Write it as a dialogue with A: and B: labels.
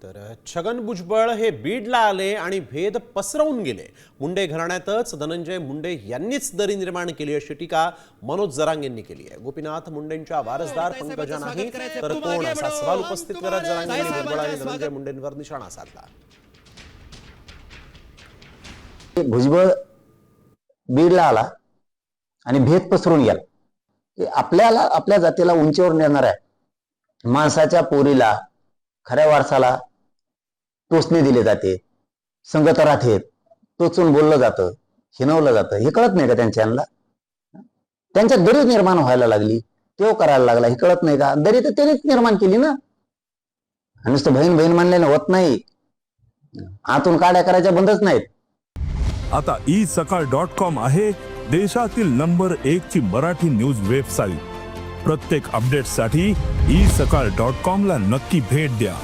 A: तर छगन भुजबळ हे बीडला आले आणि भेद पसरवून गेले. मुंडे घराण्यातच धनंजय मुंडे यांनीच दरी निर्माण केली अशी टीका मनोज जरांगे यांनी केली आहे. गोपीनाथ मुंडेंच्या वारसदार पंकजा नाही तर कोण असा सवाल उपस्थित करत जरांगे यांनी भुजबळ आणि धनंजय मुंडेंवर निशाणा साधला.
B: भुजबळ बीडला आला आणि भेद पसरून गेला. आपल्याला आपल्या जातीला उंचीवर नेणाऱ्या माणसाच्या पोरीला खऱ्या वारसाला टोचणे दिले जाते, संगत राहतेत, टोचून बोललं जातं, हिनवलं जातं. हे कळत नाही का त्यांच्याला? त्यांच्यात दरी निर्माण व्हायला लागली, तेव करायला लागला. हे कळत नाही का? दरी तर त्यानेच निर्माण केली ना. नुसतं बहीण बहीण म्हणल्याने होत नाही, आतून काड्या करायच्या बंदच नाहीत.
C: आता isakal.com आहे देशातील नंबर 1 ची मराठी न्यूज वेबसाईट. प्रत्येक अपडेटसाठी isakal.com ला नक्की भेट द्या.